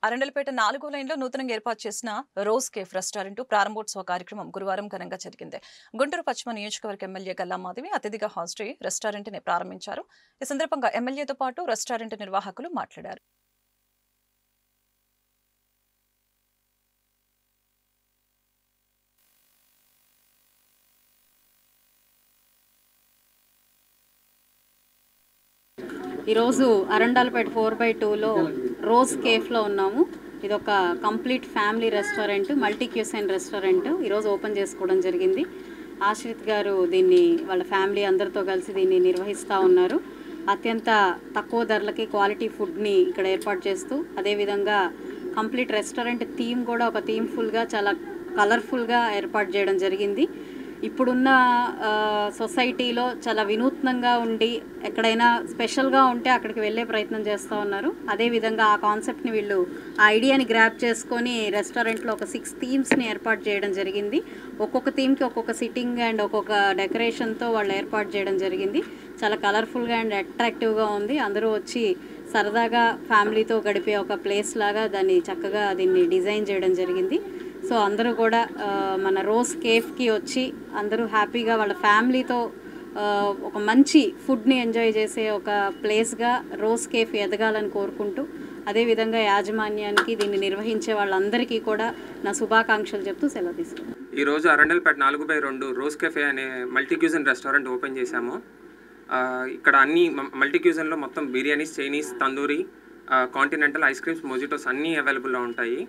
అరండలపేట 4వ లైన్‌లో నూతనంగా ఏర్పాటు చేసిన రోజ్ కేఫ్ రెస్టారెంట్ ప్రారంభోత్సవ కార్యక్రమం గురువారం ఘనంగా జరిగింది. గుంటూరు పశ్చిమ నియోజకవర్గ ఎమ్మెల్యే గల్లా మాధవి అతిథిగా హాజరై రెస్టారెంట్‌ని ప్రారంభించారు. ఈ సందర్భంగా ఎమ్మెల్యేతో పాటు రెస్టారెంట్ నిర్వాహకులు మాట్లాడారు. ఈరోజు అరండాలపేట 4/2లో రోజ్ కేఫ్లో ఉన్నాము. ఇది ఒక complete family restaurant, multi cuisine restaurant ఈరోజు ఓపెన్ చేసుకోవడం జరిగింది. ఆశ్రిత్ గారు దీన్ని వాళ్ళ ఫ్యామిలీ అందరితో కలిసి దీన్ని నిర్వహిస్తూ ఉన్నారు. అత్యంత తక్కువ ధరలకి క్వాలిటీ ఫుడ్ని ఇక్కడ ఏర్పాటు చేస్తూ, అదేవిధంగా కంప్లీట్ రెస్టారెంట్ థీమ్ కూడా ఒక థీమ్ఫుల్గా చాలా కలర్ఫుల్గా ఏర్పాటు చేయడం జరిగింది. ఇప్పుడున్న సొసైటీలో చాలా వినూత్నంగా ఉండి ఎక్కడైనా స్పెషల్గా ఉంటే అక్కడికి వెళ్ళే ప్రయత్నం చేస్తూ ఉన్నారు. అదేవిధంగా ఆ కాన్సెప్ట్ని వీళ్ళు ఆ ఐడియాని గ్రాప్ చేసుకొని రెస్టారెంట్లో ఒక 6 థీమ్స్ని ఏర్పాటు చేయడం జరిగింది. ఒక్కొక్క థీమ్కి ఒక్కొక్క సిట్టింగ్ అండ్ ఒక్కొక్క డెకరేషన్తో వాళ్ళు ఏర్పాటు చేయడం జరిగింది. చాలా కలర్ఫుల్గా అండ్ అట్రాక్టివ్గా ఉంది. అందరూ వచ్చి సరదాగా ఫ్యామిలీతో గడిపే ఒక ప్లేస్ లాగా దాన్ని చక్కగా దీన్ని డిజైన్ చేయడం జరిగింది. సో అందరూ కూడా మన రోజ్ కేఫ్కి వచ్చి అందరూ హ్యాపీగా వాళ్ళ ఫ్యామిలీతో ఒక మంచి ఫుడ్ని ఎంజాయ్ చేసే ఒక ప్లేస్గా రోజ్ కేఫ్ ఎదగాలని కోరుకుంటూ, అదేవిధంగా యాజమాన్యానికి దీన్ని నిర్వహించే వాళ్ళందరికీ కూడా నా శుభాకాంక్షలు చెప్తూ సెలవు తీసుకున్నాను. ఈరోజు అరండల్పేట 4/2 రోజ్ కెఫే అనే మల్టీ క్యూజన్ రెస్టారెంట్ ఓపెన్ చేశాము. ఇక్కడ అన్ని మల్టీ క్యూజన్లో మొత్తం biryanis, Chinese, tandoori, continental, ice creams, mojitos అన్నీ అవైలబుల్లో ఉంటాయి.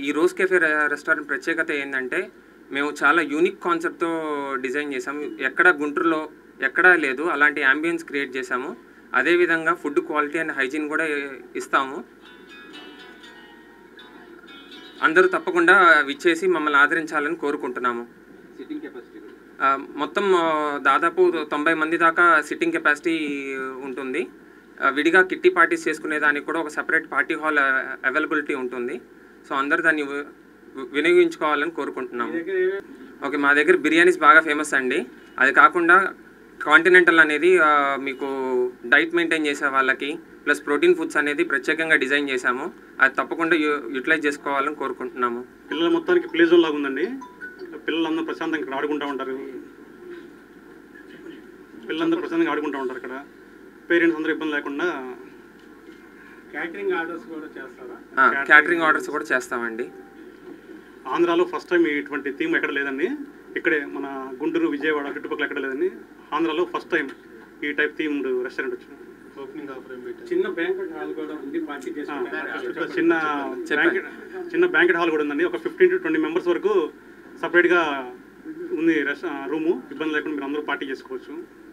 ఈ రోజ్ కెఫే రెస్టారెంట్ ప్రత్యేకత ఏంటంటే మేము చాలా యూనిక్ కాన్సెప్ట్తో డిజైన్ చేసాము. ఎక్కడ గుంటూరులో ఎక్కడా లేదు అలాంటి యాంబియన్స్ క్రియేట్ చేసాము. అదేవిధంగా ఫుడ్ క్వాలిటీ అండ్ హైజీన్ కూడా ఇస్తాము. అందరూ తప్పకుండా విచ్చేసి మమ్మల్ని ఆదరించాలని కోరుకుంటున్నాము. సిట్టింగ్ కెపాసిటీ మొత్తం దాదాపు 90 మంది దాకా సిట్టింగ్ కెపాసిటీ ఉంటుంది. విడిగా కిట్టి పార్టీస్ చేసుకునే దానికి కూడా ఒక సెపరేట్ పార్టీ హాల్ అవైలబిలిటీ ఉంటుంది. సో అందరూ దాన్ని వినియోగించుకోవాలని కోరుకుంటున్నాము. ఓకే, మా దగ్గర బిర్యానీస్ బాగా ఫేమస్ అండి. అది కాకుండా కాంటినెంటల్ అనేది మీకు డైట్ మెయింటైన్ చేసే వాళ్ళకి ప్లస్ ప్రోటీన్ ఫుడ్స్ అనేది ప్రత్యేకంగా డిజైన్ చేశాము. అది తప్పకుండా యూటిలైజ్ చేసుకోవాలని కోరుకుంటున్నాము. పిల్లల మొత్తానికి ప్లే జోన్ లాగా ఉందండి. పిల్లలందరూ ప్రశాంతంగా ఇక్కడ ఆడుకుంటూ ఉంటారు. ఇక్కడ పేరెంట్స్ అందరూ ఇబ్బంది లేకుండా. క్యాటరింగ్ ఆర్డర్స్ కూడా చేస్తారా? క్యాటరింగ్ ఆర్డర్స్ కూడా చేస్తామండి. ఆంధ్రాలో ఫస్ట్ టైం ఇటువంటి థీమ్ ఎక్కడ లేదండి. ఇక్కడే మన గుంటూరు, విజయవాడ చుట్టుపక్కల ఎక్కడ లేదండి. ఆంధ్రాలో ఫస్ట్ టైం ఈ టైప్ థీమ్డ్ రెస్టారెంట్ వచ్చింది. చిన్న బ్యాంకెట్ హాల్ కూడా ఉంది. పార్టీ చేసుకుంటారు. చిన్న బ్యాంకెట్ హాల్ కూడా ఉందండి. ఒక 15 to 20 మెంబర్స్ వరకు సపరేట్గా ఉంది రూము. ఇబ్బంది లేకుండా మీరు అందరూ పార్టీ చేసుకోవచ్చు.